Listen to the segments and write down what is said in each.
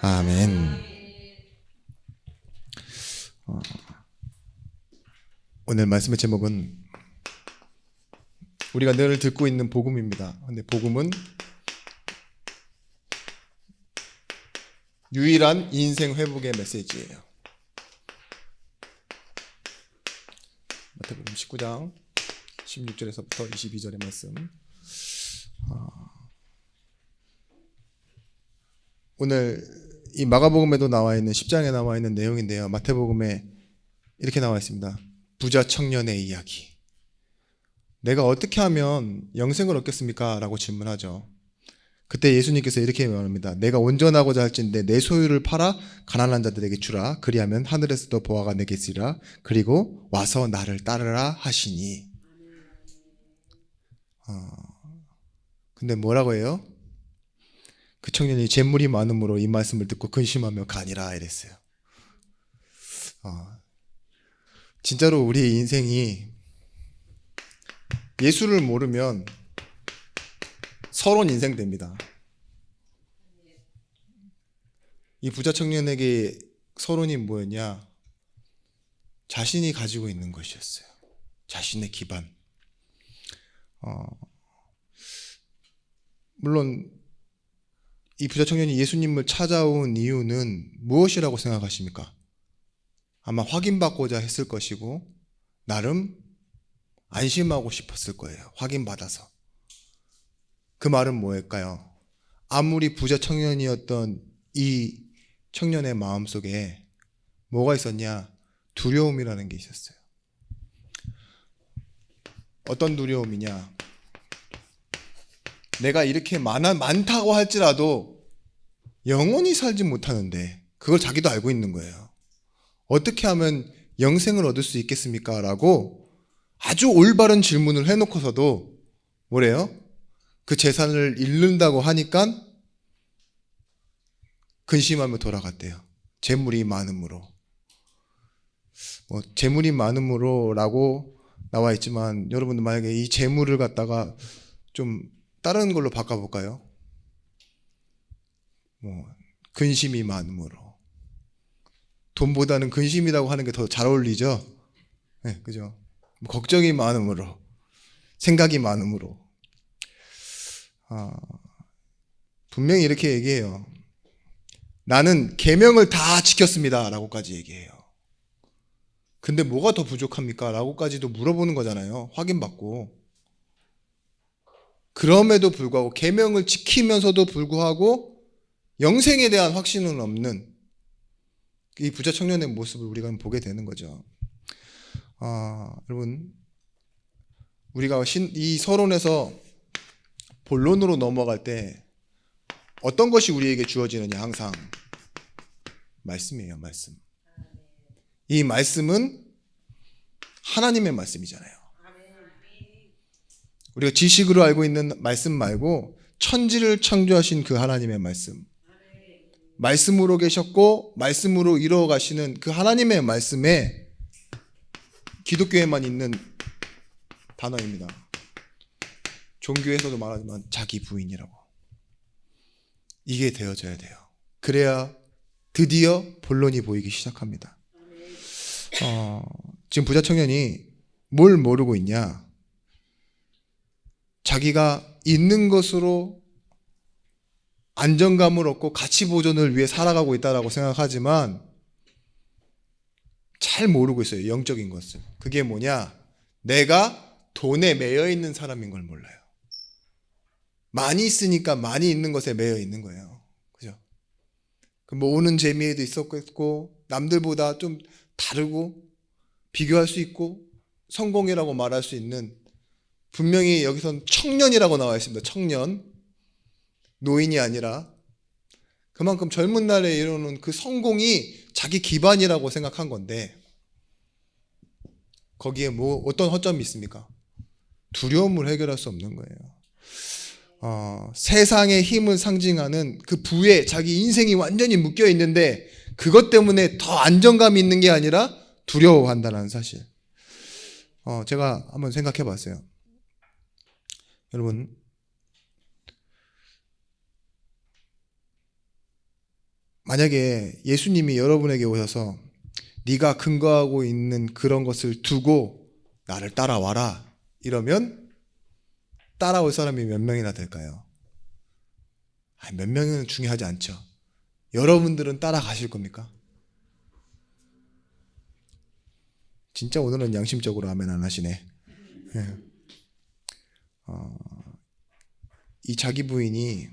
아멘. 오늘 말씀의 제목은 우리가 늘 듣고 있는 복음입니다. 근데 복음은 유일한 인생 회복의 메시지예요. 마태복음 19장 16절에서부터 22절의 말씀. 오늘 이 마가복음에도 나와 있는 10장에 나와 있는 내용인데요. 마태복음에 이렇게 나와 있습니다. 부자 청년의 이야기. 내가 어떻게 하면 영생을 얻겠습니까? 라고 질문하죠. 그때 예수님께서 이렇게 말합니다. 내가 온전하고자 할진대 내 소유를 팔아 가난한 자들에게 주라. 그리하면 하늘에서도 보화가 내게 있으리라. 그리고 와서 나를 따르라 하시니. 근데 뭐라고 해요? 그 청년이 재물이 많음으로 이 말씀을 듣고 근심하며 가니라 이랬어요. 진짜로 우리의 인생이 예수를 모르면 서론 인생 됩니다. 이 부자 청년에게 서론이 뭐였냐? 자신이 가지고 있는 것이었어요. 자신의 기반. 물론 이 부자 청년이 예수님을 찾아온 이유는 무엇이라고 생각하십니까? 아마 확인받고자 했을 것이고 나름 안심하고 싶었을 거예요. 확인받아서. 그 말은 뭐일까요? 아무리 부자 청년이었던 이 청년의 마음속에 뭐가 있었냐? 두려움이라는 게 있었어요. 어떤 두려움이냐? 내가 이렇게 많다고 할지라도 영원히 살지 못하는데 그걸 자기도 알고 있는 거예요. 어떻게 하면 영생을 얻을 수 있겠습니까? 라고 아주 올바른 질문을 해놓고서도 뭐래요? 그 재산을 잃는다고 하니까 근심하며 돌아갔대요. 재물이 많음으로. 재물이 많음으로 라고 나와 있지만 여러분들 만약에 이 재물을 갖다가 좀 다른 걸로 바꿔볼까요? 근심이 많음으로. 돈보다는 근심이라고 하는 게 더 잘 어울리죠? 네, 그죠? 걱정이 많음으로, 생각이 많음으로. 분명히 이렇게 얘기해요. 나는 계명을 다 지켰습니다. 라고까지 얘기해요. 근데 뭐가 더 부족합니까? 라고까지도 물어보는 거잖아요. 확인받고. 그럼에도 불구하고 계명을 지키면서도 불구하고 영생에 대한 확신은 없는 이 부자 청년의 모습을 우리가 보게 되는 거죠. 여러분, 우리가 이 서론에서 본론으로 넘어갈 때 어떤 것이 우리에게 주어지느냐? 항상 말씀이에요. 말씀. 이 말씀은 하나님의 말씀이잖아요. 우리가 지식으로 알고 있는 말씀 말고 천지를 창조하신 그 하나님의 말씀, 말씀으로 계셨고 말씀으로 이루어 가시는 그 하나님의 말씀에 기독교에만 있는 단어입니다. 종교에서도 말하지만 자기 부인이라고. 이게 되어져야 돼요. 그래야 드디어 본론이 보이기 시작합니다. 지금 부자 청년이 뭘 모르고 있냐? 자기가 있는 것으로 안정감을 얻고 가치 보존을 위해 살아가고 있다고 생각하지만 잘 모르고 있어요. 영적인 것을. 그게 뭐냐? 내가 돈에 매여 있는 사람인 걸 몰라요. 많이 있으니까 많이 있는 것에 매여 있는 거예요. 그죠? 오는 재미에도 있었고 남들보다 좀 다르고 비교할 수 있고 성공이라고 말할 수 있는, 분명히 여기선 청년이라고 나와 있습니다. 청년. 노인이 아니라 그만큼 젊은 날에 이루는 그 성공이 자기 기반이라고 생각한 건데 거기에 어떤 허점이 있습니까? 두려움을 해결할 수 없는 거예요. 세상의 힘을 상징하는 그 부에 자기 인생이 완전히 묶여 있는데 그것 때문에 더 안정감이 있는 게 아니라 두려워한다는 사실. 제가 한번 생각해 봤어요. 여러분, 만약에 예수님이 여러분에게 오셔서 네가 근거하고 있는 그런 것을 두고 나를 따라와라 이러면 따라올 사람이 몇 명이나 될까요? 몇 명은 중요하지 않죠. 여러분들은 따라가실 겁니까? 진짜 오늘은 양심적으로 아멘 안 하시네. 예. 이 자기 부인이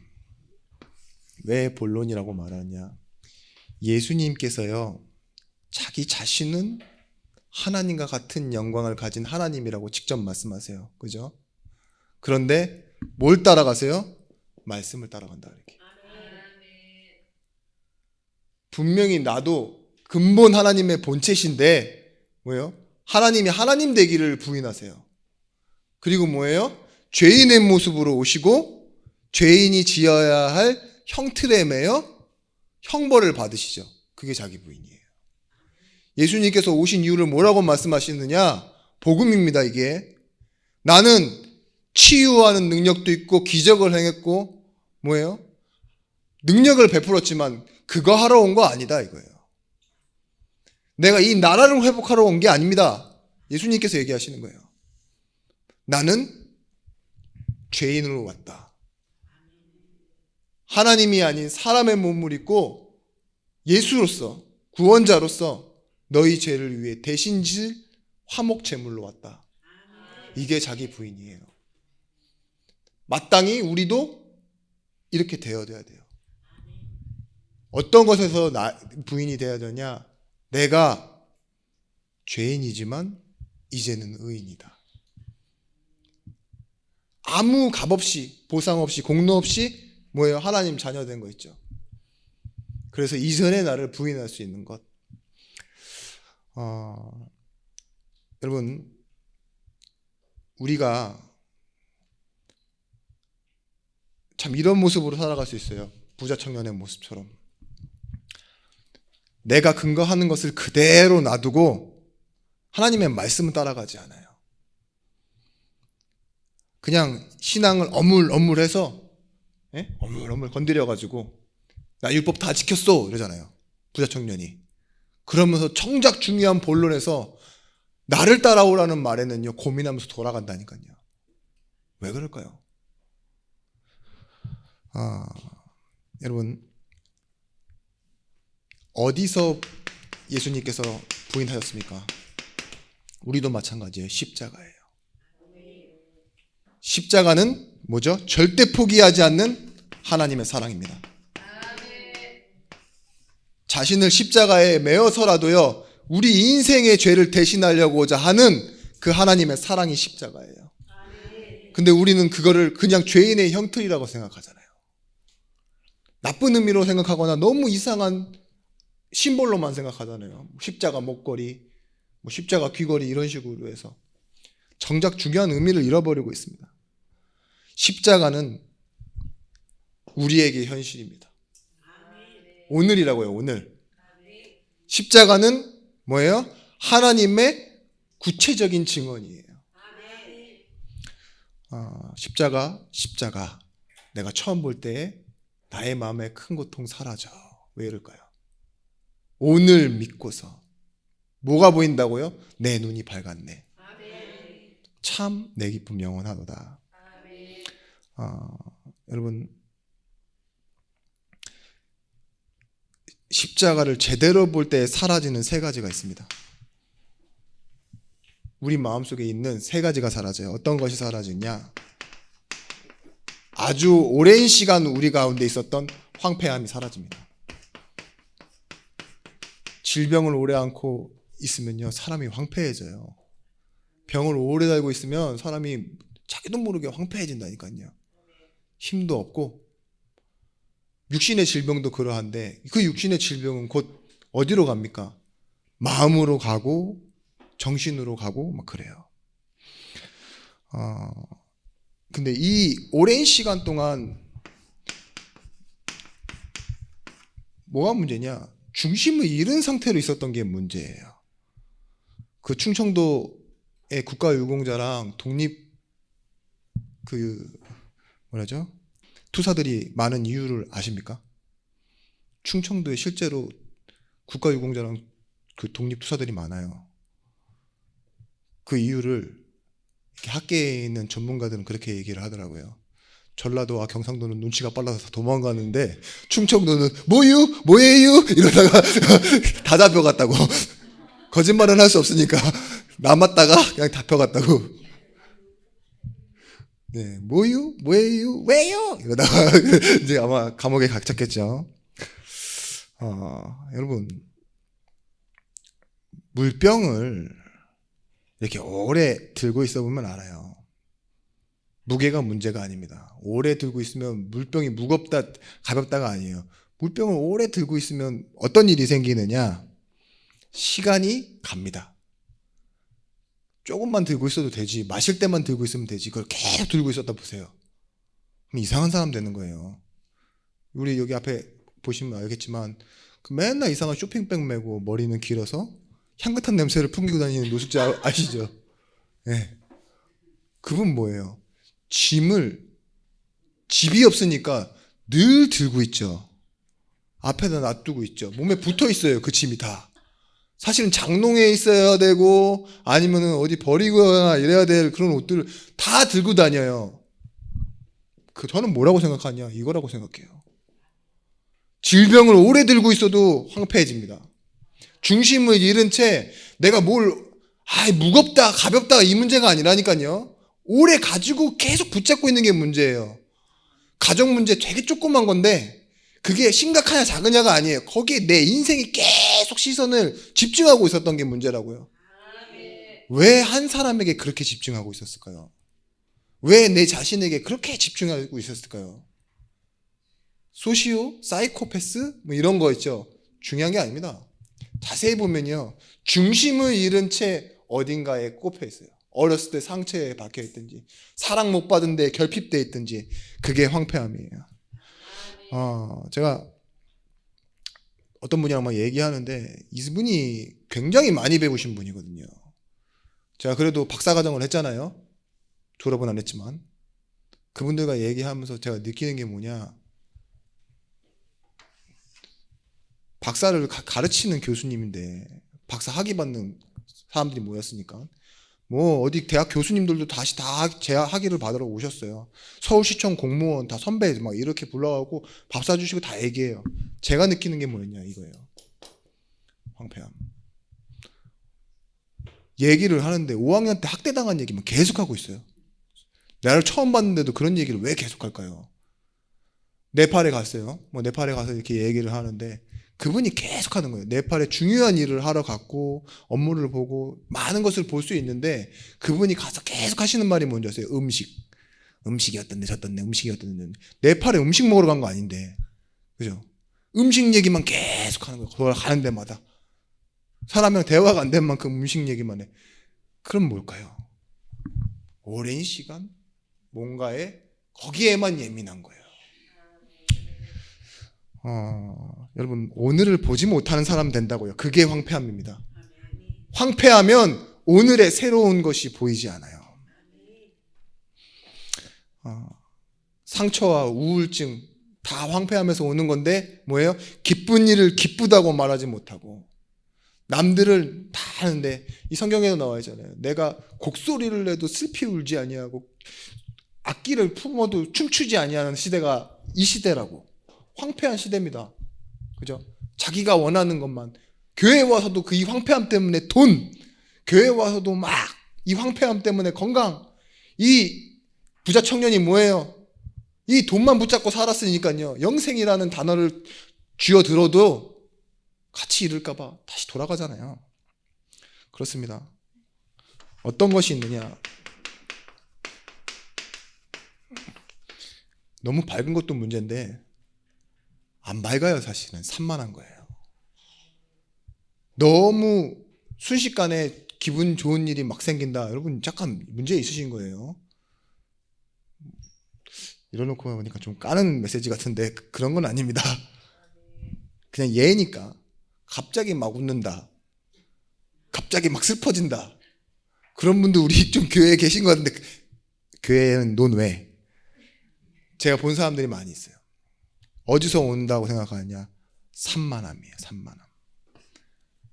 왜 본론이라고 말하냐? 예수님께서요, 자기 자신은 하나님과 같은 영광을 가진 하나님이라고 직접 말씀하세요. 그죠? 그런데 뭘 따라가세요? 말씀을 따라간다. 이렇게. 분명히 나도 근본 하나님의 본체신데 뭐예요? 하나님이 하나님 되기를 부인하세요. 그리고 뭐예요? 죄인의 모습으로 오시고 죄인이 지어야 할 형틀에 매여 형벌을 받으시죠. 그게 자기 부인이에요. 예수님께서 오신 이유를 뭐라고 말씀하시느냐? 복음입니다. 이게 나는 치유하는 능력도 있고 기적을 행했고 뭐예요? 능력을 베풀었지만 그거 하러 온 거 아니다 이거예요. 내가 이 나라를 회복하러 온 게 아닙니다. 예수님께서 얘기하시는 거예요. 나는 죄인으로 왔다. 하나님이 아닌 사람의 몸을 입고 예수로서 구원자로서 너희 죄를 위해 대신 질 화목 제물로 왔다. 이게 자기 부인이에요. 마땅히 우리도 이렇게 되어야 돼요. 어떤 것에서 부인이 되어야 되냐? 내가 죄인이지만 이제는 의인이다. 아무 값 없이 보상 없이 공로 없이 뭐예요? 하나님 자녀 된 거 있죠. 그래서 이전의 나를 부인할 수 있는 것. 여러분 우리가 참 이런 모습으로 살아갈 수 있어요. 부자 청년의 모습처럼. 내가 근거하는 것을 그대로 놔두고 하나님의 말씀은 따라가지 않아요. 그냥 신앙을 어물어물해서 어물어물 건드려가지고 나 율법 다 지켰어 이러잖아요. 부자 청년이. 그러면서 정작 중요한 본론에서 나를 따라오라는 말에는요 고민하면서 돌아간다니까요. 왜 그럴까요? 여러분 어디서 예수님께서 부인하셨습니까? 우리도 마찬가지예요. 십자가예요. 십자가는 뭐죠? 절대 포기하지 않는 하나님의 사랑입니다. 자신을 십자가에 매어서라도요 우리 인생의 죄를 대신하려고자 하는 그 하나님의 사랑이 십자가예요. 근데 우리는 그거를 그냥 죄인의 형틀이라고 생각하잖아요. 나쁜 의미로 생각하거나 너무 이상한 심볼로만 생각하잖아요. 십자가 목걸이, 십자가 귀걸이 이런 식으로 해서 정작 중요한 의미를 잃어버리고 있습니다. 십자가는 우리에게 현실입니다. 오늘이라고요. 오늘. 십자가는 뭐예요? 하나님의 구체적인 증언이에요. 십자가 내가 처음 볼 때에 나의 마음에 큰 고통 사라져. 왜 이럴까요? 오늘 믿고서 뭐가 보인다고요? 내 눈이 밝았네. 참 내 기쁨 영원하도다. 여러분 십자가를 제대로 볼 때 사라지는 세 가지가 있습니다. 우리 마음속에 있는 세 가지가 사라져요. 어떤 것이 사라지냐? 아주 오랜 시간 우리 가운데 있었던 황폐함이 사라집니다. 질병을 오래 앓고 있으면요 사람이 황폐해져요. 병을 오래 달고 있으면 사람이 자기도 모르게 황폐해진다니까요. 힘도 없고 육신의 질병도 그러한데 그 육신의 질병은 곧 어디로 갑니까? 마음으로 가고 정신으로 가고 막 그래요. 근데 이 오랜 시간 동안 뭐가 문제냐? 중심을 잃은 상태로 있었던 게 문제예요. 그 충청도의 국가유공자랑 독립 투사들이 많은 이유를 아십니까? 충청도에 실제로 국가유공자랑 그 독립투사들이 많아요. 그 이유를 이렇게 학계에 있는 전문가들은 그렇게 얘기를 하더라고요. 전라도와 경상도는 눈치가 빨라서 도망가는데 충청도는 뭐예요? 이러다가 다 잡혀갔다고. 거짓말은 할 수 없으니까 남았다가 그냥 잡혀갔다고. 네, 뭐예요? 왜요? 이러다가 이제 아마 감옥에 갇혔겠죠. 여러분, 물병을 이렇게 오래 들고 있어 보면 알아요. 무게가 문제가 아닙니다. 오래 들고 있으면 물병이 무겁다, 가볍다가 아니에요. 물병을 오래 들고 있으면 어떤 일이 생기느냐? 시간이 갑니다. 조금만 들고 있어도 되지, 마실 때만 들고 있으면 되지, 그걸 계속 들고 있었다 보세요. 그럼 이상한 사람 되는 거예요. 우리 여기 앞에 보시면 알겠지만 그 맨날 이상한 쇼핑백 메고 머리는 길어서 향긋한 냄새를 풍기고 다니는 노숙자 아시죠? 네. 그분 뭐예요? 집이 없으니까 늘 들고 있죠. 앞에다 놔두고 있죠. 몸에 붙어 있어요. 그 짐이 다. 사실은 장롱에 있어야 되고 아니면 어디 버리거나 이래야 될 그런 옷들을 다 들고 다녀요. 저는 뭐라고 생각하냐? 이거라고 생각해요. 질병을 오래 들고 있어도 황폐해집니다. 중심을 잃은 채 내가 무겁다, 가볍다 이 문제가 아니라니까요. 오래 가지고 계속 붙잡고 있는 게 문제예요. 가정 문제 되게 조그만 건데 그게 심각하냐 작으냐가 아니에요. 거기에 내 인생이 계속 시선을 집중하고 있었던 게 문제라고요. 왜 한 사람에게 그렇게 집중하고 있었을까요? 왜 내 자신에게 그렇게 집중하고 있었을까요? 소시오, 사이코패스 뭐 이런 거 있죠. 중요한 게 아닙니다. 자세히 보면요, 중심을 잃은 채 어딘가에 꼽혀 있어요. 어렸을 때 상처에 박혀 있든지 사랑 못 받은 데 결핍돼 있든지 그게 황폐함이에요. 제가 어떤 분이랑 막 얘기하는데 이분이 굉장히 많이 배우신 분이거든요. 제가 그래도 박사과정을 했잖아요. 졸업은 안 했지만. 그분들과 얘기하면서 제가 느끼는 게 뭐냐, 박사를 가르치는 교수님인데 박사 학위 받는 사람들이 모였으니까 뭐 어디 대학 교수님들도 다시 다 제 학위를 받으러 오셨어요. 서울시청 공무원 다 선배 막 이렇게 불러가고 밥 사주시고 다 얘기해요. 제가 느끼는 게 뭐였냐 이거예요. 황폐함. 얘기를 하는데 5학년 때 학대당한 얘기만 계속하고 있어요. 나를 처음 봤는데도 그런 얘기를 왜 계속할까요? 네팔에 갔어요. 네팔에 가서 이렇게 얘기를 하는데 그분이 계속 하는 거예요. 네팔에 중요한 일을 하러 갔고 업무를 보고 많은 것을 볼 수 있는데 그분이 가서 계속 하시는 말이 뭔지 아세요? 음식이 어떤데 저떤데 음식이 어떤데. 네팔에 음식 먹으러 간 거 아닌데, 그죠? 음식 얘기만 계속 하는 거예요. 돌아가는 데마다 사람이랑 대화가 안 된 만큼 음식 얘기만 해. 그럼 뭘까요? 오랜 시간 뭔가에 거기에만 예민한 거예요. 여러분, 오늘을 보지 못하는 사람 된다고요. 그게 황폐함입니다. 황폐하면 오늘의 새로운 것이 보이지 않아요. 상처와 우울증 다 황폐하면서 오는 건데 뭐예요? 기쁜 일을 기쁘다고 말하지 못하고 남들을 다 하는데, 이 성경에도 나와 있잖아요. 내가 곡소리를 내도 슬피 울지 아니하고 악기를 품어도 춤추지 아니하는 시대가 이 시대라고. 황폐한 시대입니다. 그죠? 자기가 원하는 것만. 교회에 와서도 그 이 황폐함 때문에 돈, 교회에 와서도 막 이 황폐함 때문에 건강. 이 부자 청년이 뭐예요? 이 돈만 붙잡고 살았으니까요. 영생이라는 단어를 쥐어 들어도 같이 잃을까 봐 다시 돌아가잖아요. 그렇습니다. 어떤 것이 있느냐? 너무 밝은 것도 문제인데 안 밝아요. 사실은 산만한 거예요. 너무 순식간에 기분 좋은 일이 막 생긴다. 여러분 잠깐 문제 있으신 거예요. 이러놓고 보니까 좀 까는 메시지 같은데 그런 건 아닙니다. 그냥 예니까 갑자기 막 웃는다, 갑자기 막 슬퍼진다, 그런 분들 우리 좀 교회에 계신 것 같은데 교회는 논외. 제가 본 사람들이 많이 있어요. 어디서 온다고 생각하느냐? 산만함이에요. 산만함.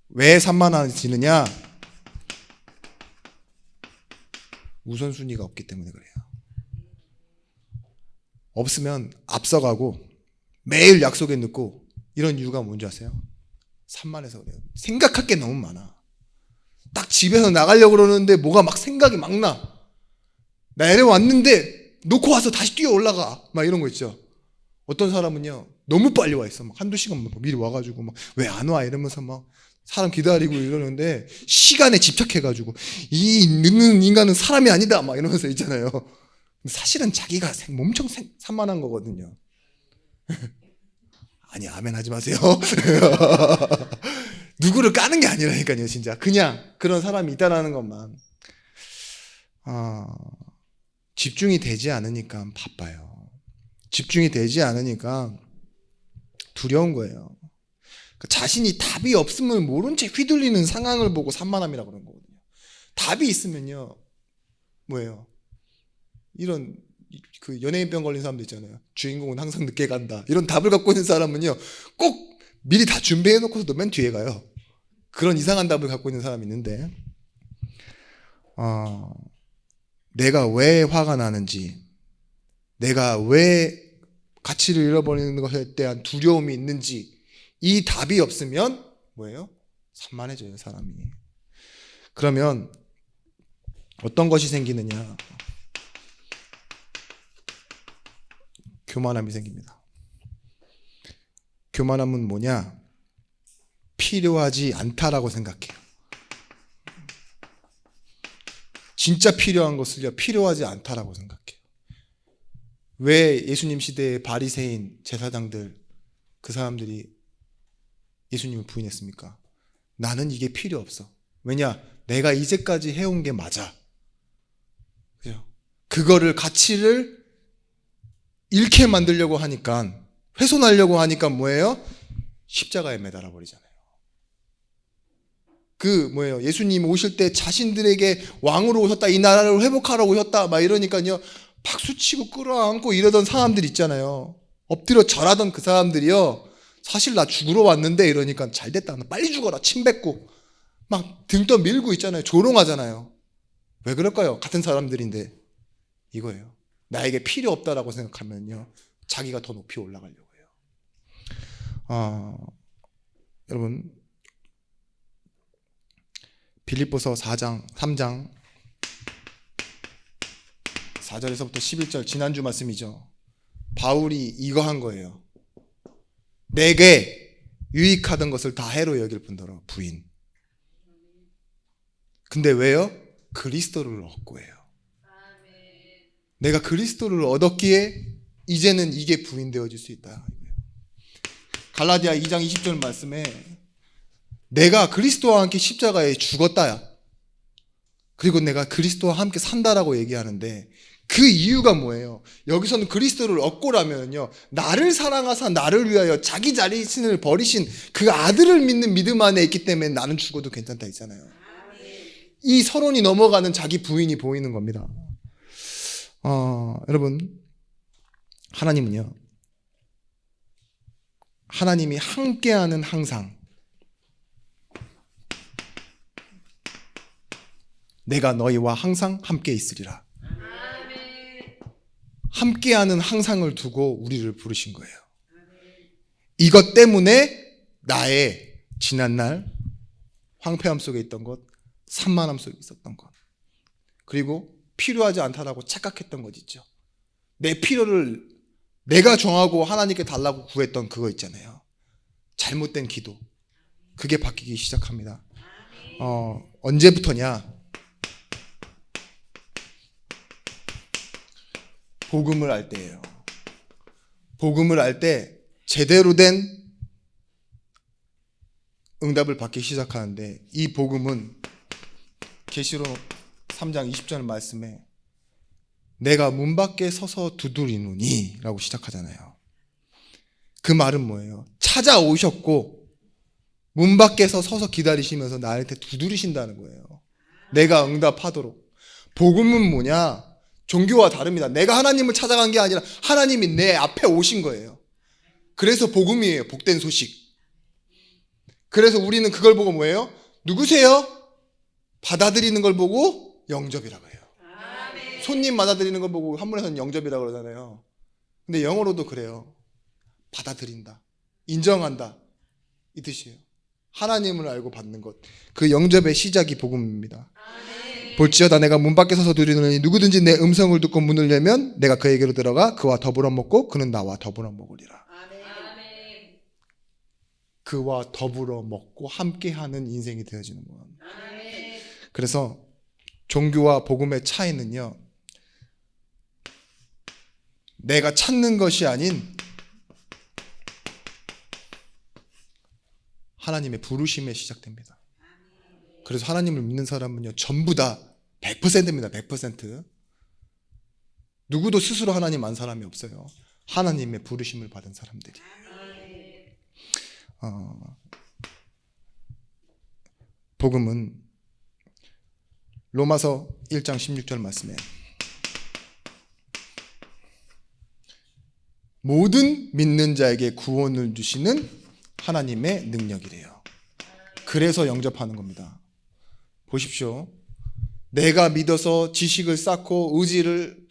왜 산만해지느냐? 우선순위가 없기 때문에 그래요. 없으면 앞서가고 매일 약속에 늦고 이런 이유가 뭔지 아세요? 산만해서 그래요. 생각할 게 너무 많아. 딱 집에서 나가려고 그러는데 뭐가 막 생각이 막 나. 내려왔는데 놓고 와서 다시 뛰어 올라가. 막 이런 거 있죠. 어떤 사람은요 너무 빨리 와 있어. 막 한두 시간 미리 와가지고 막 왜 안 와 이러면서 막 사람 기다리고 이러는데 시간에 집착해가지고 이 늦는 인간은 사람이 아니다 막 이러면서 있잖아요. 사실은 자기가 엄청 산만한 거거든요. 아니 아멘 하지 마세요. 누구를 까는 게 아니라니까요. 진짜 그냥 그런 사람이 있다라는 것만. 집중이 되지 않으니까 바빠요. 집중이 되지 않으니까 두려운 거예요. 자신이 답이 없음을 모른 채 휘둘리는 상황을 보고 산만함이라고 그러는 거거든요. 답이 있으면요 뭐예요? 이런 그 연예인병 걸린 사람도 있잖아요. 주인공은 항상 늦게 간다. 이런 답을 갖고 있는 사람은요 꼭 미리 다 준비해 놓고서도 맨 뒤에 가요. 그런 이상한 답을 갖고 있는 사람이 있는데 내가 왜 화가 나는지, 내가 왜 가치를 잃어버리는 것에 대한 두려움이 있는지 이 답이 없으면 뭐예요? 산만해져요, 사람이. 그러면 어떤 것이 생기느냐? 교만함이 생깁니다. 교만함은 뭐냐? 필요하지 않다라고 생각해요. 진짜 필요한 것을요 필요하지 않다라고 생각해요. 왜 예수님 시대의 바리새인 제사장들 그 사람들이 예수님을 부인했습니까? 나는 이게 필요 없어. 왜냐? 내가 이제까지 해온 게 맞아. 그죠? 그거를 가치를 잃게 만들려고 하니까, 훼손하려고 하니까 뭐예요? 십자가에 매달아 버리잖아요. 뭐예요? 예수님 오실 때 자신들에게 왕으로 오셨다, 이 나라를 회복하러 오셨다 막 이러니까요 박수치고 끌어안고 이러던 사람들 있잖아요. 엎드려 절하던 그 사람들이요 사실 나 죽으러 왔는데 이러니까 잘됐다, 빨리 죽어라, 침 뱉고 막 등 떠 밀고 있잖아요. 조롱하잖아요. 왜 그럴까요? 같은 사람들인데. 이거예요. 나에게 필요 없다라고 생각하면요 자기가 더 높이 올라가려고 해요. 여러분 빌립보서 3장 4절에서부터 11절 지난주 말씀이죠. 바울이 이거 한 거예요. 내게 유익하던 것을 다 해로 여길 뿐더러 부인. 근데 왜요? 그리스도를 얻고 해요. 내가 그리스도를 얻었기에 이제는 이게 부인되어질 수 있다. 갈라디아 2장 20절 말씀에 내가 그리스도와 함께 십자가에 죽었다야. 그리고 내가 그리스도와 함께 산다라고 얘기하는데 그 이유가 뭐예요? 여기서는 그리스도를 얻고라면요 나를 사랑하사 나를 위하여 자기 자신을 버리신 그 아들을 믿는 믿음 안에 있기 때문에 나는 죽어도 괜찮다 있잖아요. 이 서론이 넘어가는 자기 부인이 보이는 겁니다. 여러분 하나님은요 하나님이 함께하는 항상 내가 너희와 항상 함께 있으리라. 함께하는 항상을 두고 우리를 부르신 거예요. 이것 때문에 나의 지난날 황폐함 속에 있던 것, 산만함 속에 있었던 것, 그리고 필요하지 않다라고 착각했던 것 있죠. 내 필요를 내가 정하고 하나님께 달라고 구했던 그거 있잖아요. 잘못된 기도. 그게 바뀌기 시작합니다. 언제부터냐? 복음을 알 때예요. 복음을 알 때 제대로 된 응답을 받기 시작하는데 이 복음은 계시록 3장 20절 말씀에 내가 문 밖에 서서 두드리노니 라고 시작하잖아요. 그 말은 뭐예요? 찾아오셨고 문 밖에서 서서 기다리시면서 나한테 두드리신다는 거예요. 내가 응답하도록. 복음은 뭐냐? 종교와 다릅니다. 내가 하나님을 찾아간 게 아니라 하나님이 내 앞에 오신 거예요. 그래서 복음이에요. 복된 소식. 그래서 우리는 그걸 보고 뭐예요? 누구세요? 받아들이는 걸 보고 영접이라고 해요. 손님 받아들이는 걸 보고 한문에서는 영접이라고 그러잖아요. 근데 영어로도 그래요. 받아들인다, 인정한다, 이 뜻이에요. 하나님을 알고 받는 것, 그 영접의 시작이 복음입니다. 볼지어다 내가 문 밖에 서서 두드리노니 누구든지 내 음성을 듣고 문을 열면 내가 그에게로 들어가 그와 더불어 먹고 그는 나와 더불어 먹으리라. 그와 더불어 먹고 함께하는 인생이 되어지는 거예요. 그래서 종교와 복음의 차이는요, 내가 찾는 것이 아닌 하나님의 부르심에 시작됩니다. 그래서 하나님을 믿는 사람은요, 전부 다 100%입니다. 100%. 누구도 스스로 하나님 안 사람이 없어요. 하나님의 부르심을 받은 사람들이. 복음은 로마서 1장 16절 말씀에 모든 믿는 자에게 구원을 주시는 하나님의 능력이래요. 그래서 영접하는 겁니다. 보십시오. 내가 믿어서 지식을 쌓고 의지를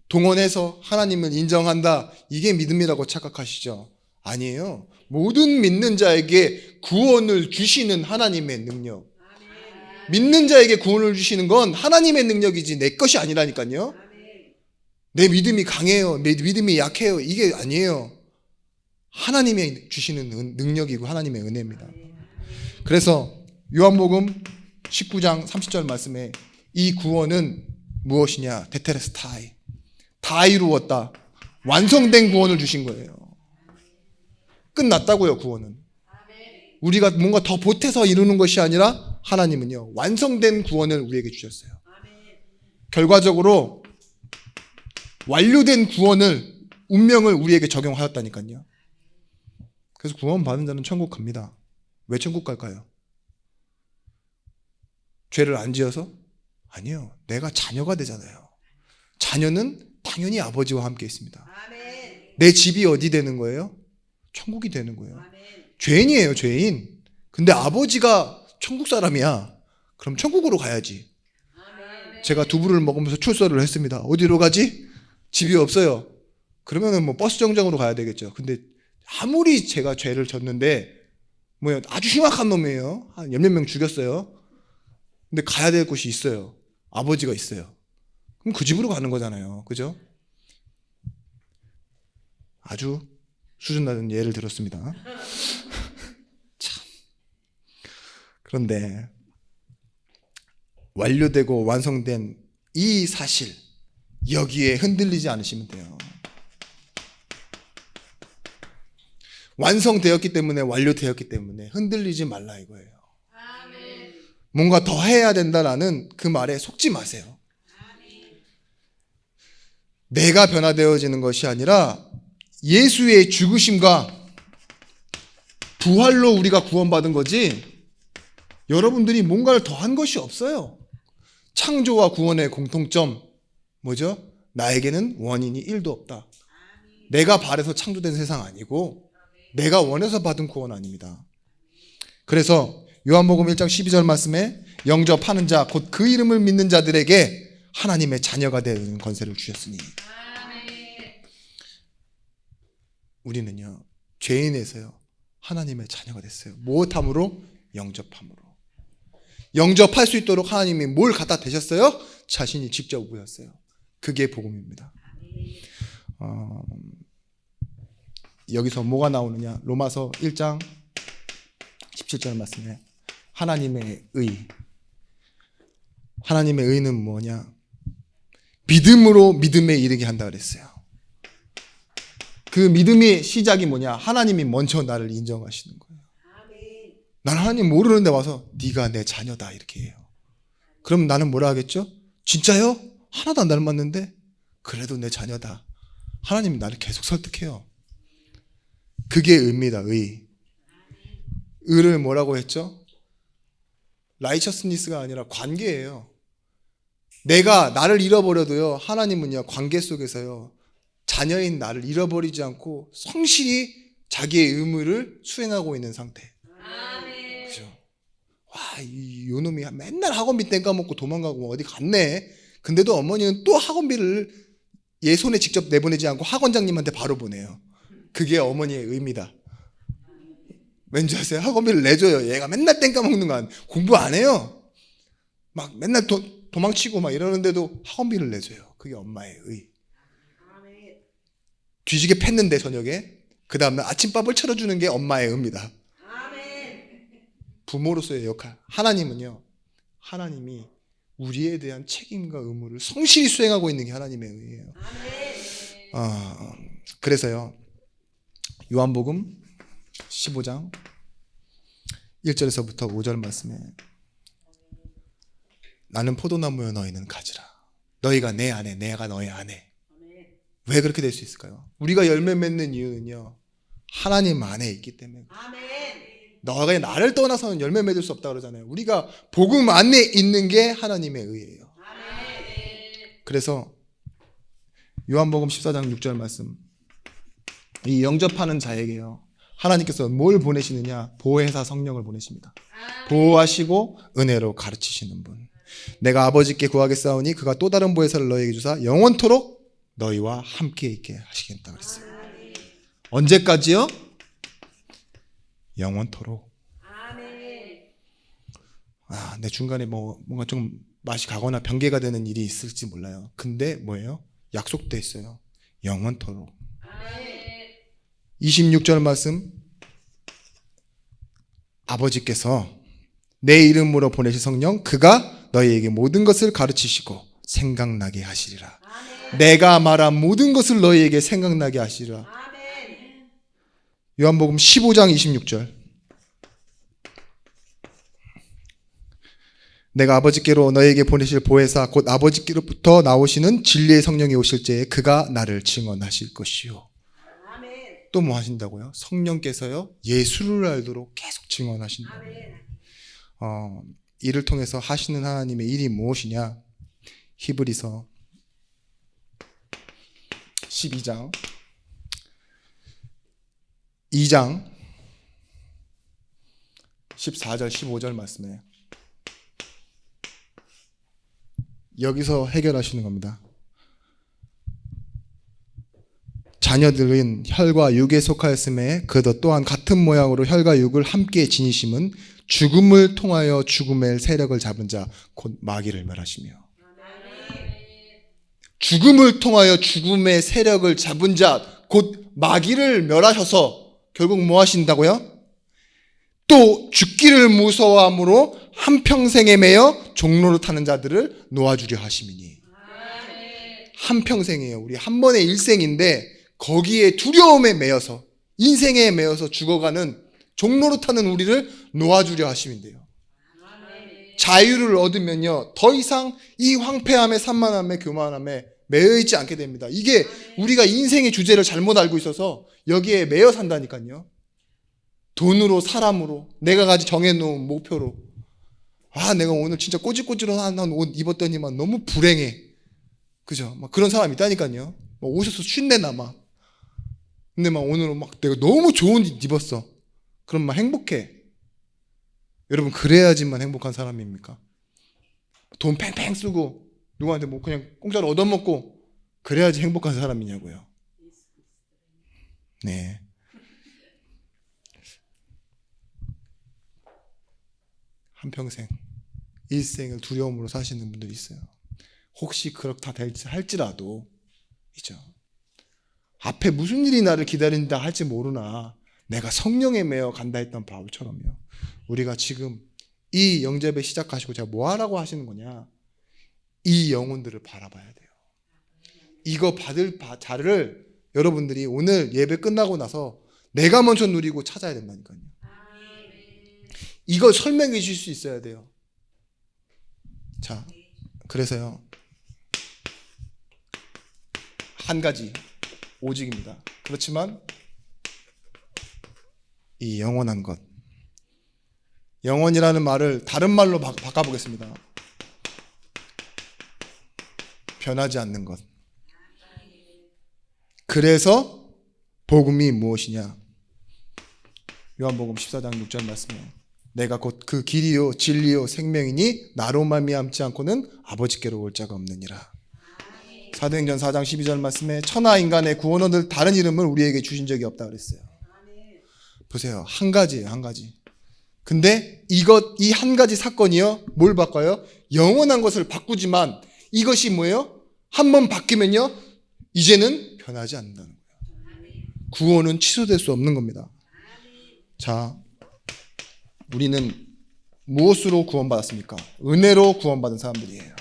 동원해서 하나님을 인정한다, 이게 믿음이라고 착각하시죠? 아니에요. 모든 믿는 자에게 구원을 주시는 하나님의 능력. 믿는 자에게 구원을 주시는 건 하나님의 능력이지 내 것이 아니라니까요. 내 믿음이 강해요, 내 믿음이 약해요, 이게 아니에요. 하나님의 주시는 능력이고 하나님의 은혜입니다. 그래서 요한복음 19장 30절 말씀에 이 구원은 무엇이냐? 테텔레스타이, 다 이루었다, 완성된 구원을 주신 거예요. 끝났다고요. 구원은 우리가 뭔가 더 보태서 이루는 것이 아니라 하나님은요, 완성된 구원을 우리에게 주셨어요. 결과적으로 완료된 구원을, 운명을 우리에게 적용하였다니까요. 그래서 구원 받은 자는 천국 갑니다. 왜 천국 갈까요? 죄를 안 지어서? 아니요. 내가 자녀가 되잖아요. 자녀는 당연히 아버지와 함께 있습니다. 내 집이 어디 되는 거예요? 천국이 되는 거예요. 죄인이에요, 죄인. 근데 아버지가 천국 사람이야. 그럼 천국으로 가야지. 제가 두부를 먹으면서 출소를 했습니다. 어디로 가지? 집이 없어요. 그러면은 뭐 버스 정장으로 가야 되겠죠. 근데 아무리 제가 죄를 졌는데 뭐요, 아주 흉악한 놈이에요. 한 몇몇 명 죽였어요. 근데 가야 될 곳이 있어요. 아버지가 있어요. 그럼 그 집으로 가는 거잖아요. 그죠? 아주 수준 낮은 예를 들었습니다. 참. 그런데 완료되고 완성된 이 사실, 여기에 흔들리지 않으시면 돼요. 완성되었기 때문에, 완료되었기 때문에 흔들리지 말라 이거예요. 뭔가 더 해야 된다라는 그 말에 속지 마세요. 내가 변화되어지는 것이 아니라 예수의 죽으심과 부활로 우리가 구원받은 거지, 여러분들이 뭔가를 더한 것이 없어요. 창조와 구원의 공통점 뭐죠? 나에게는 원인이 1도 없다. 내가 바래서 창조된 세상 아니고 내가 원해서 받은 구원 아닙니다. 그래서 요한복음 1장 12절 말씀에 영접하는 자, 곧 그 이름을 믿는 자들에게 하나님의 자녀가 되는 권세를 주셨으니, 우리는요, 죄인에서요 하나님의 자녀가 됐어요. 무엇함으로? 영접함으로. 영접할 수 있도록 하나님이 뭘 갖다 대셨어요? 자신이 직접 오셨어요. 그게 복음입니다. 여기서 뭐가 나오느냐? 로마서 1장 17절 말씀에 하나님의 의. 하나님의 의는 뭐냐? 믿음으로 믿음에 이르게 한다 그랬어요. 그 믿음의 시작이 뭐냐? 하나님이 먼저 나를 인정하시는 거예요. 난 하나님 모르는데 와서 네가 내 자녀다 이렇게 해요. 그럼 나는 뭐라 하겠죠? 진짜요? 하나도 안 닮았는데? 그래도 내 자녀다. 하나님이 나를 계속 설득해요. 그게 의입니다. 의. 의를 뭐라고 했죠? 라이처스니스가 아니라 관계예요. 내가 나를 잃어버려도요, 하나님은요 관계 속에서요 자녀인 나를 잃어버리지 않고 성실히 자기의 의무를 수행하고 있는 상태. 요놈이 맨날 학원비 땡 까먹고 도망가고 어디 갔네. 근데도 어머니는 또 학원비를 얘 손에 직접 내보내지 않고 학원장님한테 바로 보내요. 그게 어머니의 의미다. 왠지 아세요? 학원비를 내줘요. 얘가 맨날 땡 까먹는 거 아니에요. 공부 안 해요. 막 맨날 도망치고 막 이러는데도 학원비를 내줘요. 그게 엄마의 의. 뒤지게 팼는데 저녁에 그 다음날 아침밥을 차려주는 게 엄마의 의입니다. 부모로서의 역할. 하나님은요, 하나님이 우리에 대한 책임과 의무를 성실히 수행하고 있는 게 하나님의 의예요. 그래서요, 요한복음 15장 1절에서부터 5절 말씀에 나는 포도나무여 너희는 가지라. 너희가 내 안에 내가 너희 안에. 왜 그렇게 될 수 있을까요? 우리가 열매 맺는 이유는요, 하나님 안에 있기 때문에. 너가 나를 떠나서는 열매 맺을 수 없다 그러잖아요. 우리가 복음 안에 있는 게 하나님의 의예요. 그래서 요한복음 14장 6절 말씀, 이 영접하는 자에게요, 하나님께서 뭘 보내시느냐? 보혜사 성령을 보내십니다. 보호하시고 은혜로 가르치시는 분. 내가 아버지께 구하겠사오니 그가 또 다른 보혜사를 너희에게 주사 영원토록 너희와 함께 있게 하시겠다 그랬어요. 언제까지요? 영원토록. 내 중간에 뭔가 좀 맛이 가거나 변개가 되는 일이 있을지 몰라요. 근데 뭐예요? 약속돼 있어요. 영원토록. 26절 말씀, 아버지께서 내 이름으로 보내실 성령 그가 너희에게 모든 것을 가르치시고 생각나게 하시리라. 내가 말한 모든 것을 너희에게 생각나게 하시리라. 요한복음 15장 26절, 내가 아버지께로 너희에게 보내실 보혜사 곧 아버지께로부터 나오시는 진리의 성령이 오실 때에 그가 나를 증언하실 것이요. 또 뭐 하신다고요? 성령께서요, 예수를 알도록 계속 증언하신다고요. 이를 통해서 하시는 하나님의 일이 무엇이냐? 히브리서 12장 2장 14절 15절 말씀에 여기서 해결하시는 겁니다. 자녀들은 혈과 육에 속하였음에 그도 또한 같은 모양으로 혈과 육을 함께 지니심은 죽음을 통하여 죽음의 세력을 잡은 자 곧 마귀를 멸하시며. 죽음을 통하여 죽음의 세력을 잡은 자 곧 마귀를 멸하셔서 결국 뭐 하신다고요? 또 죽기를 무서워함으로 한평생에 매여 종로를 타는 자들을 놓아주려 하심이니. 한평생이에요. 우리 한 번의 일생인데 거기에 두려움에 매여서, 인생에 매여서 죽어가는 종로를 타는 우리를 놓아주려 하심인데요. 자유를 얻으면요, 더 이상 이 황폐함에 산만함에 교만함에 매여있지 않게 됩니다. 이게 우리가 인생의 주제를 잘못 알고 있어서 여기에 매여 산다니까요. 돈으로, 사람으로, 내가 가지 정해놓은 목표로. 내가 오늘 진짜 꼬질꼬질한 옷 입었더니만 너무 불행해. 그죠? 막 그런 사람 있다니까요. 옷에서 쉰내나 막. 근데 막 오늘은 막 내가 너무 좋은 옷 입었어. 그럼 막 행복해. 여러분, 그래야지만 행복한 사람입니까? 돈 팽팽 쓰고 누구한테 뭐 그냥 공짜로 얻어먹고 그래야지 행복한 사람이냐고요. 네. 한평생 일생을 두려움으로 사시는 분들이 있어요. 혹시 그렇다 할지라도 있죠. 앞에 무슨 일이 나를 기다린다 할지 모르나 내가 성령에 매여 간다 했던 바울처럼요. 우리가 지금 이 영접에 시작하시고 제가 뭐 하라고 하시는 거냐? 이 영혼들을 바라봐야 돼요. 이거 받을 자를 여러분들이 오늘 예배 끝나고 나서 내가 먼저 누리고 찾아야 된다니까요. 이거 설명해 주실 수 있어야 돼요. 자, 그래서요, 한 가지 오직입니다. 그렇지만 이 영원한 것, 영원이라는 말을 다른 말로 바꿔보겠습니다. 변하지 않는 것. 그래서 복음이 무엇이냐? 요한복음 14장 6절 말씀에 내가 곧 그 길이요 진리요 생명이니 나로 말미암지 않고는 아버지께로 올 자가 없느니라. 사도행전 4장 12절 말씀에 천하 인간의 구원 얻을 다른 이름을 우리에게 주신 적이 없다 그랬어요. 보세요. 한 가지예요. 한 가지. 근데 이 한 가지 사건이요. 뭘 바꿔요? 영원한 것을 바꾸지만 이것이 뭐예요? 한번 바뀌면요. 이제는 변하지 않는다는 거예요. 구원은 취소될 수 없는 겁니다. 자, 우리는 무엇으로 구원받았습니까? 은혜로 구원받은 사람들이에요.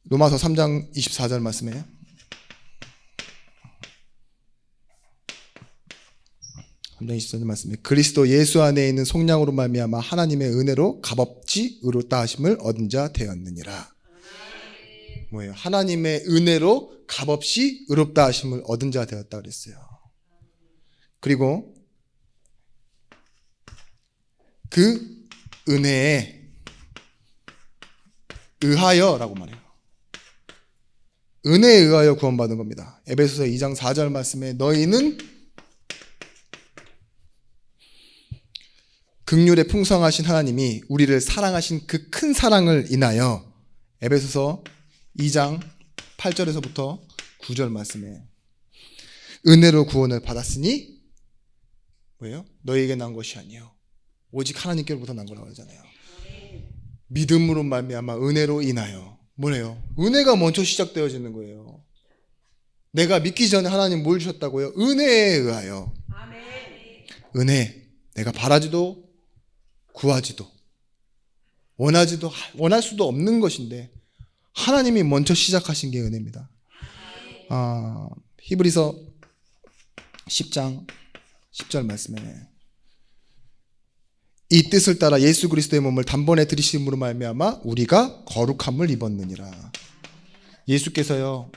로마서 3장 24절 말씀에 그리스도 예수 안에 있는 속량으로 말미암아 하나님의 은혜로 값없이 의롭다 하심을 얻은 자 되었느니라. 뭐예요? 하나님의 은혜로 값없이 의롭다 하심을 얻은 자 되었다 그랬어요. 그리고 그 은혜에 의하여라고 말해요. 은혜에 의하여 구원받은 겁니다. 에베소서 2장 4절 말씀에 너희는 긍휼에 풍성하신 하나님이 우리를 사랑하신 그 큰 사랑을 인하여 에베소서 2장 8절에서부터 9절 말씀에 은혜로 구원을 받았으니 뭐예요? 너희에게 난 것이 아니요 오직 하나님께로부터 난 거라고 하잖아요. 믿음으로 말미암아 은혜로 인하여 뭐래요? 은혜가 먼저 시작되어지는 거예요. 내가 믿기 전에 하나님 뭘 주셨다고요? 은혜에 의하여. 은혜. 내가 바라지도 구하지도 원할 수도 없는 것인데 하나님이 먼저 시작하신 게 은혜입니다. 히브리서 10장 10절 말씀에 이 뜻을 따라 예수 그리스도의 몸을 단번에 들이심으로 말미암아 우리가 거룩함을 입었느니라. 예수께서요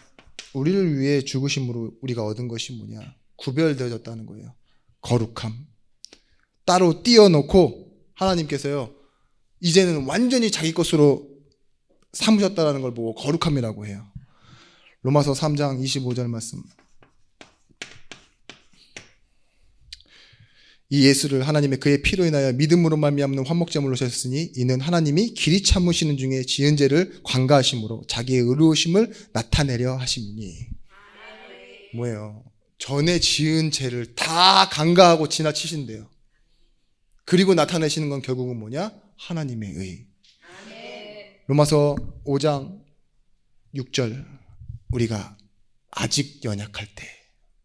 우리를 위해 죽으심으로 우리가 얻은 것이 뭐냐? 구별되어졌다는 거예요. 거룩함. 따로 띄어놓고 하나님께서요 이제는 완전히 자기 것으로 삼으셨다는 걸 보고 거룩함이라고 해요. 로마서 3장 25절 말씀. 이 예수를 하나님의 그의 피로 인하여 믿음으로 말미암는 화목제물로 하셨으니 이는 하나님이 길이 참으시는 중에 지은 죄를 관가하심으로 자기의 의로우심을 나타내려 하심이니. 뭐예요? 전에 지은 죄를 다 간과하고 지나치신대요. 그리고 나타내시는 건 결국은 뭐냐? 하나님의 의. 로마서 5장 6절 우리가 아직 연약할 때,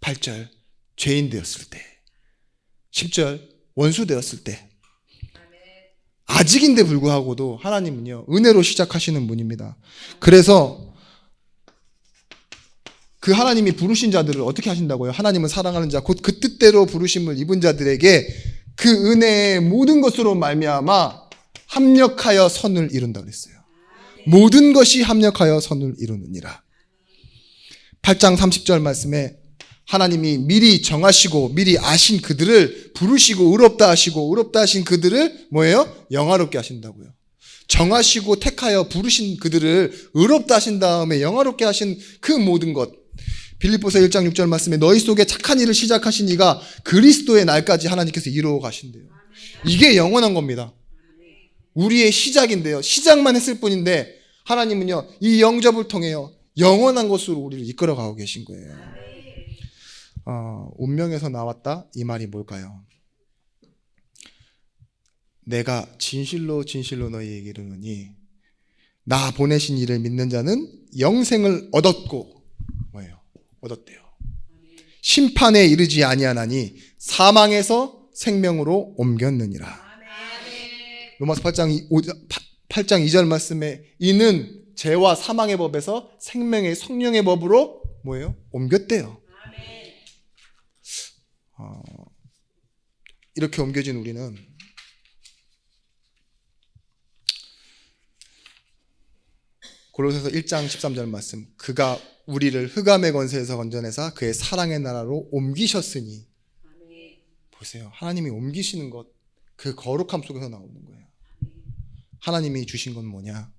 8절 죄인 되었을 때, 10절 원수 되었을 때, 아직인데 불구하고도 하나님은요 은혜로 시작하시는 분입니다. 그래서 그 하나님이 부르신 자들을 어떻게 하신다고요? 하나님은 사랑하는 자 곧 그 뜻대로 부르심을 입은 자들에게 그 은혜의 모든 것으로 말미암아 합력하여 선을 이룬다 그랬어요. 모든 것이 합력하여 선을 이루느니라. 8장 30절 말씀에 하나님이 미리 정하시고 미리 아신 그들을 부르시고 의롭다 하시고 의롭다 하신 그들을 뭐예요? 영화롭게 하신다고요. 정하시고 택하여 부르신 그들을 의롭다 하신 다음에 영화롭게 하신 그 모든 것. 빌립보서 1장 6절 말씀에 너희 속에 착한 일을 시작하신 이가 그리스도의 날까지 하나님께서 이루어 가신대요. 이게 영원한 겁니다. 우리의 시작인데요. 시작만 했을 뿐인데 하나님은요 이 영접을 통해요 영원한 것으로 우리를 이끌어가고 계신 거예요. 운명에서 나왔다 이 말이 뭘까요? 내가 진실로 진실로 너희에게 이르노니 나 보내신 이를 믿는 자는 영생을 얻었고 뭐예요? 얻었대요. 심판에 이르지 아니하나니 사망에서 생명으로 옮겼느니라. 로마서 8장 2절 말씀에 이는 죄와 사망의 법에서 생명의 성령의 법으로 뭐예요? 옮겼대요. 이렇게 옮겨진 우리는 고린도서 1장 13절 말씀 그가 우리를 흑암의 권세에서 건져내사 그의 사랑의 나라로 옮기셨으니 보세요. 하나님이 옮기시는 것 그 거룩함 속에서 나오는 거예요. 하나님이 주신 건 뭐냐?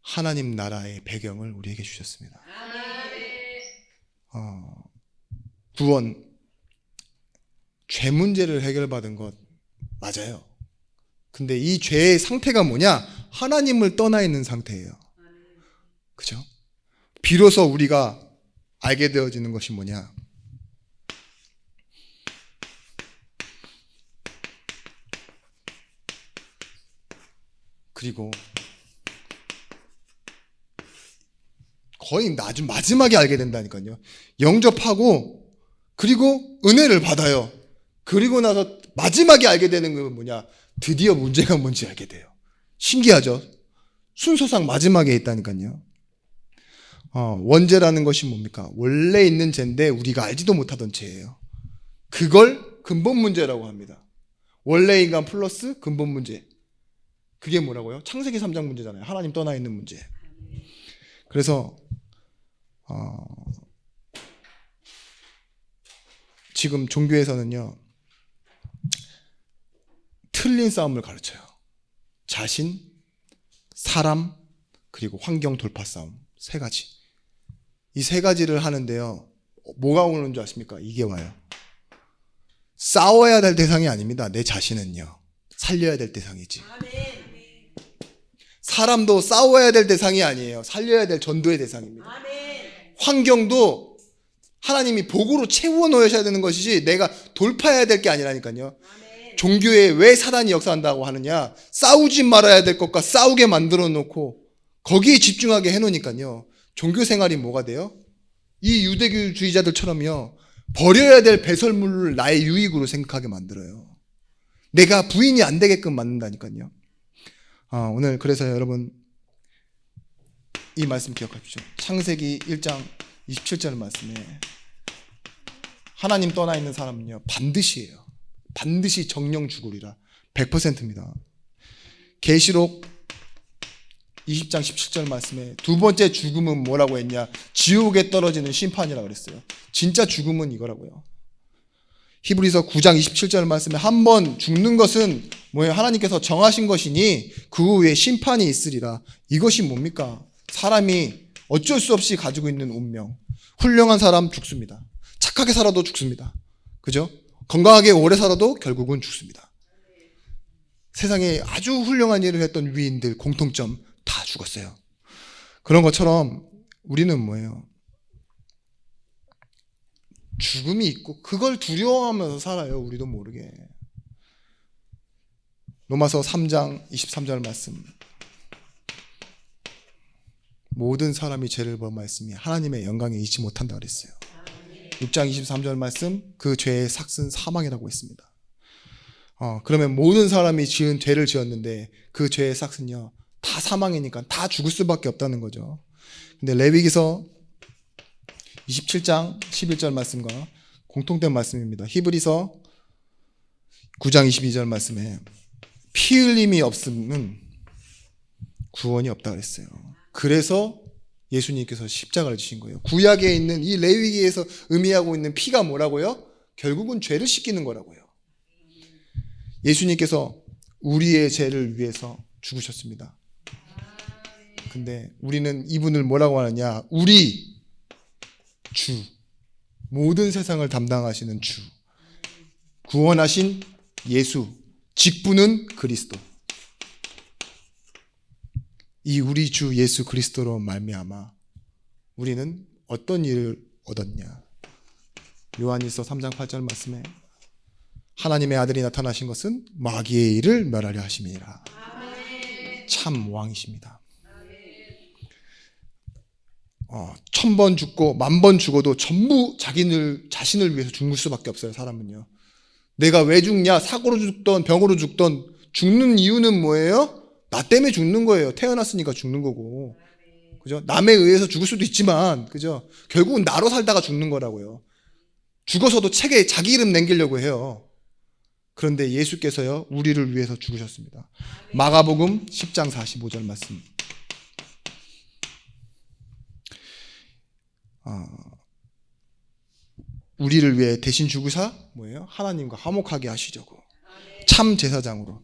하나님 나라의 배경을 우리에게 주셨습니다. 구원 죄 문제를 해결받은 것 맞아요. 근데 이 죄의 상태가 뭐냐? 하나님을 떠나 있는 상태예요. 그죠? 비로소 우리가 알게 되어지는 것이 뭐냐? 그리고 거의 아주 마지막에 알게 된다니까요. 영접하고 그리고 은혜를 받아요. 그리고 나서 마지막에 알게 되는 건 뭐냐? 드디어 문제가 뭔지 알게 돼요. 신기하죠? 순서상 마지막에 있다니까요. 원죄라는 것이 뭡니까? 원래 있는 죄인데 우리가 알지도 못하던 죄예요. 그걸 근본 문제라고 합니다. 원래 인간 플러스 근본 문제. 그게 뭐라고요? 창세기 3장 문제잖아요. 하나님 떠나 있는 문제. 그래서 지금 종교에서는요, 틀린 싸움을 가르쳐요. 자신, 사람, 그리고 환경 돌파 싸움. 세 가지. 이 세 가지를 하는데요, 뭐가 오는 줄 아십니까? 이게 와요. 싸워야 될 대상이 아닙니다. 내 자신은요, 살려야 될 대상이지. 사람도 싸워야 될 대상이 아니에요. 살려야 될 전도의 대상입니다. 환경도 하나님이 복으로 채워 넣으셔야 되는 것이지 내가 돌파해야 될 게 아니라니까요. 종교에 왜 사단이 역사한다고 하느냐? 싸우지 말아야 될 것과 싸우게 만들어 놓고 거기에 집중하게 해놓으니까요. 종교 생활이 뭐가 돼요? 이 유대교주의자들처럼요, 버려야 될 배설물을 나의 유익으로 생각하게 만들어요. 내가 부인이 안 되게끔 만든다니까요. 오늘 그래서 여러분 이 말씀 기억하십시오. 창세기 1장 27절 말씀에 하나님 떠나 있는 사람은요, 반드시예요. 반드시 정령 죽으리라. 100%입니다. 계시록 20장 17절 말씀에 두 번째 죽음은 뭐라고 했냐? 지옥에 떨어지는 심판이라고 그랬어요. 진짜 죽음은 이거라고요. 히브리서 9장 27절 말씀에 한 번 죽는 것은 뭐예요? 하나님께서 정하신 것이니 그 후에 심판이 있으리라. 이것이 뭡니까? 사람이 어쩔 수 없이 가지고 있는 운명. 훌륭한 사람 죽습니다. 착하게 살아도 죽습니다. 그죠? 건강하게 오래 살아도 결국은 죽습니다. 세상에 아주 훌륭한 일을 했던 위인들 공통점 다 죽었어요. 그런 것처럼 우리는 뭐예요? 죽음이 있고 그걸 두려워하면서 살아요. 우리도 모르게. 로마서 3장 23절 말씀. 모든 사람이 죄를 범하였으니 하나님의 영광에 이르지 못한다 그랬어요. 6장 23절 말씀, 그 죄의 삭은 사망이라고 했습니다. 그러면 모든 사람이 지은 죄를 지었는데 그 죄의 삭은요, 다 사망이니까 다 죽을 수밖에 없다는 거죠. 근데 레위기서 27장 11절 말씀과 공통된 말씀입니다. 히브리서 9장 22절 말씀에 피 흘림이 없으면 구원이 없다 그랬어요. 그래서 예수님께서 십자가를 지신 거예요. 구약에 있는 이 레위기에서 의미하고 있는 피가 뭐라고요? 결국은 죄를 씻기는 거라고요. 예수님께서 우리의 죄를 위해서 죽으셨습니다. 근데 우리는 이분을 뭐라고 하느냐? 우리 주, 모든 세상을 담당하시는 주, 구원하신 예수, 직분은 그리스도. 이 우리 주 예수 그리스도로 말미암아 우리는 어떤 일을 얻었냐? 요한일서 3장 8절 말씀에 하나님의 아들이 나타나신 것은 마귀의 일을 멸하려 하심이니라. 참 왕이십니다. 1000번 죽고 10,000번 죽어도 전부 자신을 위해서 죽을 수밖에 없어요. 사람은요. 내가 왜 죽냐? 사고로 죽던 병으로 죽던 죽는 이유는 뭐예요? 나 때문에 죽는 거예요. 태어났으니까 죽는 거고. 그죠? 남에 의해서 죽을 수도 있지만, 그죠? 결국은 나로 살다가 죽는 거라고요. 죽어서도 책에 자기 이름 남기려고 해요. 그런데 예수께서요, 우리를 위해서 죽으셨습니다. 마가복음 10장 45절 말씀. 우리를 위해 대신 죽으사 뭐예요? 하나님과 화목하게 하시려고. 참 제사장으로.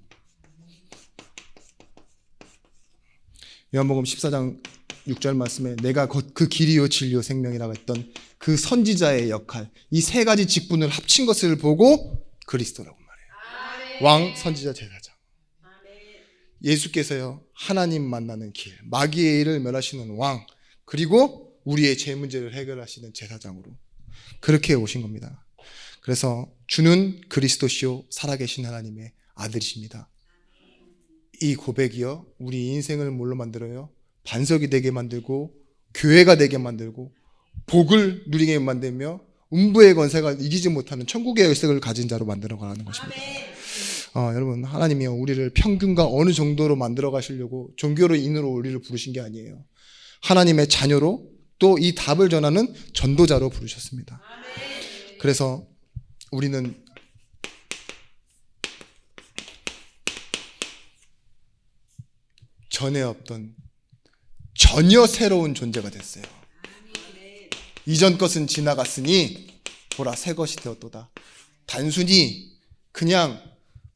요한복음 14장 6절 말씀에 내가 곧 그 길이요 진리요 생명이라고 했던 그 선지자의 역할, 이 세 가지 직분을 합친 것을 보고 그리스도라고 말해요. 왕, 선지자, 제사장. 예수께서요, 하나님 만나는 길, 마귀의 일을 멸하시는 왕, 그리고 우리의 죄 문제를 해결하시는 제사장으로 그렇게 오신 겁니다. 그래서 주는 그리스도시요 살아계신 하나님의 아들이십니다. 이 고백이요, 우리 인생을 뭘로 만들어요? 반석이 되게 만들고 교회가 되게 만들고 복을 누리게 만들며 음부의 권세가 이기지 못하는 천국의 열쇠를 가진 자로 만들어가는 것입니다. 여러분, 하나님이요, 우리를 평균과 어느 정도로 만들어 가시려고 종교로 인으로 우리를 부르신 게 아니에요. 하나님의 자녀로 또 이 답을 전하는 전도자로 부르셨습니다. 그래서 우리는 전에 없던 전혀 새로운 존재가 됐어요. 이전 것은 지나갔으니 보라 새 것이 되었도다. 단순히 그냥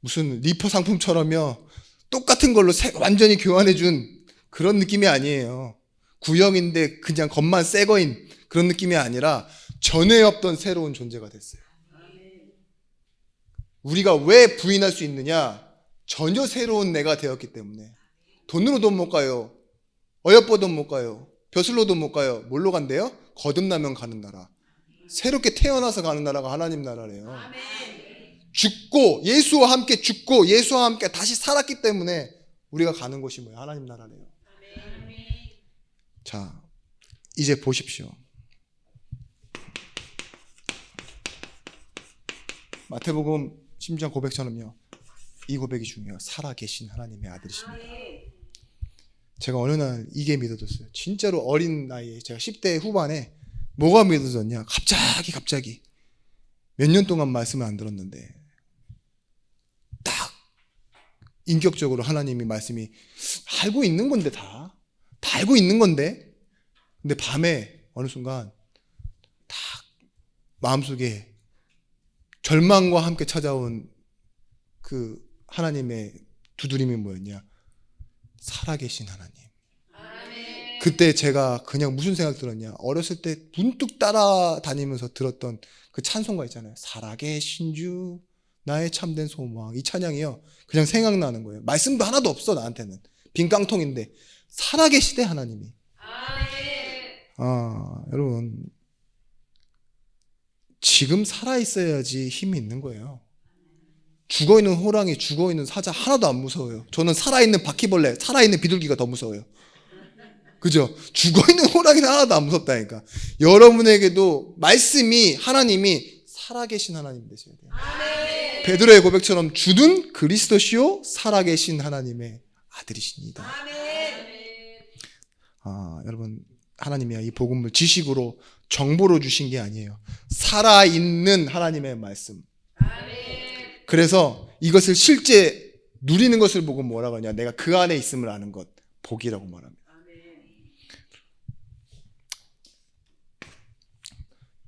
무슨 리퍼 상품처럼요, 똑같은 걸로 완전히 교환해준 그런 느낌이 아니에요. 구형인데 그냥 겉만 새 거인 그런 느낌이 아니라 전에 없던 새로운 존재가 됐어요. 우리가 왜 부인할 수 있느냐? 전혀 새로운 내가 되었기 때문에. 돈으로 돈 못 가요. 어여뻐 돈 못 가요. 벼슬로 돈 못 가요. 뭘로 간대요? 거듭나면 가는 나라. 새롭게 태어나서 가는 나라가 하나님 나라래요. 죽고 예수와 함께 죽고 예수와 함께 다시 살았기 때문에 우리가 가는 곳이 뭐예요? 하나님 나라래요. 자, 이제 보십시오. 마태복음 10장 고백처럼요, 이 고백이 중요해요. 살아계신 하나님의 아들이십니다. 제가 어느 날 이게 믿어졌어요. 진짜로 어린 나이에, 제가 10대 후반에 뭐가 믿어졌냐? 갑자기 몇 년 동안 말씀을 안 들었는데 딱 인격적으로 하나님이 말씀이 알고 있는 건데 다 알고 있는 건데, 근데 밤에 어느 순간 딱 마음속에 절망과 함께 찾아온 그 하나님의 두드림이 뭐였냐? 살아계신 하나님. 그때 제가 그냥 무슨 생각 들었냐? 어렸을 때 문득 따라다니면서 들었던 그 찬송가 있잖아요. 살아계신 주 나의 참된 소망. 이 찬양이요, 그냥 생각나는 거예요. 말씀도 하나도 없어, 나한테는. 빈 깡통인데 살아계시대 하나님이. 여러분, 지금 살아있어야지 힘이 있는 거예요. 죽어있는 호랑이, 죽어있는 사자 하나도 안 무서워요. 저는 살아있는 바퀴벌레, 살아있는 비둘기가 더 무서워요. 그죠? 죽어있는 호랑이는 하나도 안 무섭다니까. 여러분에게도 말씀이, 하나님이 살아계신 하나님 되셔야 돼요. 베드로의 고백처럼 주는 그리스도시요 살아계신 하나님의 아들이십니다. 여러분, 하나님이 이 복음을 지식으로 정보로 주신 게 아니에요. 살아있는 하나님의 말씀. 그래서 이것을 실제 누리는 것을 보고 뭐라고 하냐? 내가 그 안에 있음을 아는 것, 복이라고 말합니다.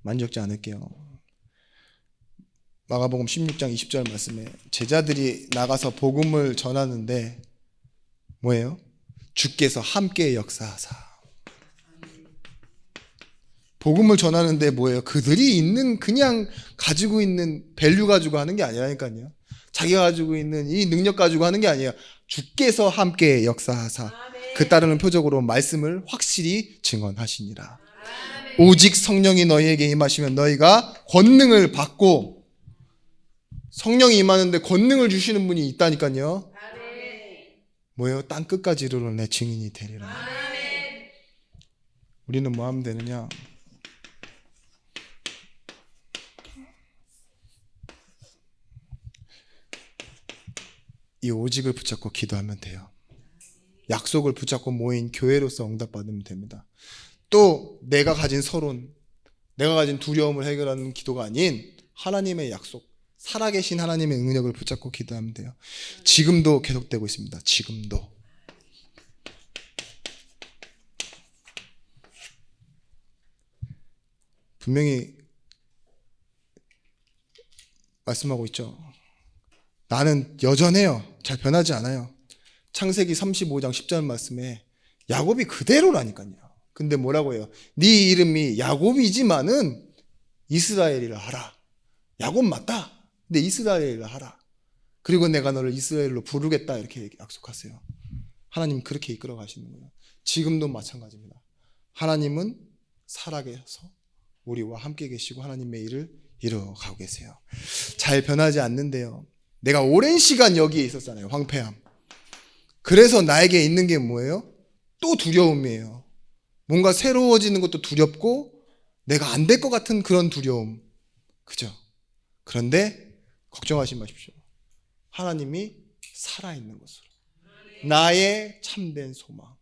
만족지 않을게요. 마가복음 16장 20절 말씀에 제자들이 나가서 복음을 전하는데 뭐예요? 주께서 함께 역사하사. 복음을 전하는데 뭐예요? 그들이 있는, 그냥 가지고 있는 밸류 가지고 하는 게 아니라니까요. 자기가 가지고 있는 이 능력 가지고 하는 게 아니에요. 주께서 함께 역사하사. 그 따르는 표적으로 말씀을 확실히 증언하시니라. 오직 성령이 너희에게 임하시면 너희가 권능을 받고, 성령이 임하는데 권능을 주시는 분이 있다니까요. 뭐예요? 땅 끝까지 이르러 내 증인이 되리라. 우리는 뭐 하면 되느냐? 이 오직을 붙잡고 기도하면 돼요. 약속을 붙잡고 모인 교회로서 응답받으면 됩니다. 또 내가 가진 서론, 내가 가진 두려움을 해결하는 기도가 아닌 하나님의 약속, 살아계신 하나님의 능력을 붙잡고 기도하면 돼요. 지금도 계속되고 있습니다. 지금도. 분명히 말씀하고 있죠. 나는 여전해요. 잘 변하지 않아요. 창세기 35장 10절 말씀에 야곱이 그대로라니까요. 근데 뭐라고 해요? 네 이름이 야곱이지만은 이스라엘이라 하라. 야곱 맞다. 근데 이스라엘을 하라. 그리고 내가 너를 이스라엘로 부르겠다 이렇게 약속하세요. 하나님 그렇게 이끌어 가시는 거예요. 지금도 마찬가지입니다. 하나님은 살아계셔서 우리와 함께 계시고 하나님의 일을 이루어가고 계세요. 잘 변하지 않는데요. 내가 오랜 시간 여기에 있었잖아요. 황폐함. 그래서 나에게 있는 게 뭐예요? 또 두려움이에요. 뭔가 새로워지는 것도 두렵고 내가 안 될 것 같은 그런 두려움. 그죠? 그런데 걱정하지 마십시오. 하나님이 살아있는 것으로 나의 참된 소망,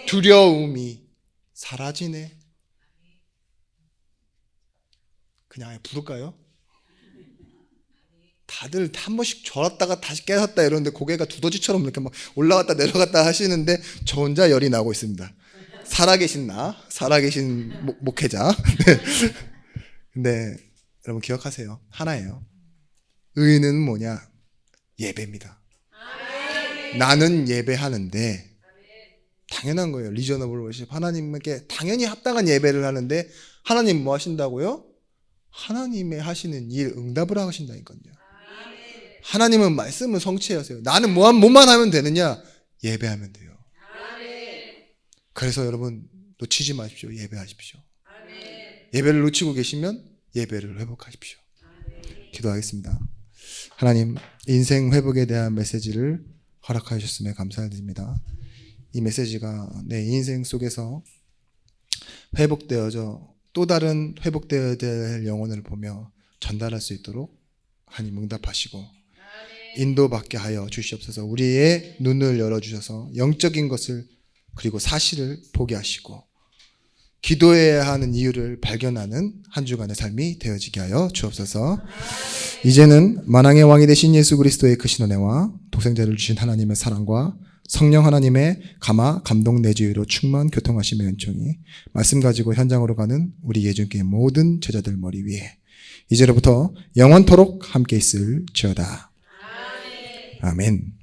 두려움이 사라지네. 그냥 부를까요? 다들 한 번씩 졸았다가 다시 깨졌다 이러는데 고개가 두더지처럼 이렇게 막 올라갔다 내려갔다 하시는데 저 혼자 열이 나고 있습니다. 살아계신 살아계신 목회자. 근데 여러분 기억하세요. 하나예요. 의는 뭐냐? 예배입니다. 나는 예배하는데 당연한 거예요. 리저너블 워십. 하나님께 당연히 합당한 예배를 하는데 하나님 뭐 하신다고요? 하나님의 하시는 일 응답을 하신다니까요. 하나님은 말씀을 성취하세요. 나는 뭐만 하면 되느냐? 예배하면 돼요. 그래서 여러분 놓치지 마십시오. 예배하십시오. 예배를 놓치고 계시면 예배를 회복하십시오. 기도하겠습니다. 하나님, 인생 회복에 대한 메시지를 허락하여 주셨음에 감사드립니다. 이 메시지가 내 인생 속에서 회복되어져 또 다른 회복되어야 될 영혼을 보며 전달할 수 있도록 하나님 응답하시고 인도받게 하여 주시옵소서. 우리의 눈을 열어주셔서 영적인 것을 그리고 사실을 보게 하시고 기도해야 하는 이유를 발견하는 한 주간의 삶이 되어지게 하여 주옵소서. 이제는 만왕의 왕이 되신 예수 그리스도의 크신 은혜와 독생자를 주신 하나님의 사랑과 성령 하나님의 감화 감동 내주의로 충만 교통하심의 은총이 말씀 가지고 현장으로 가는 우리 예중교회 모든 제자들 머리 위에 이제로부터 영원토록 함께 있을지어다. 아멘.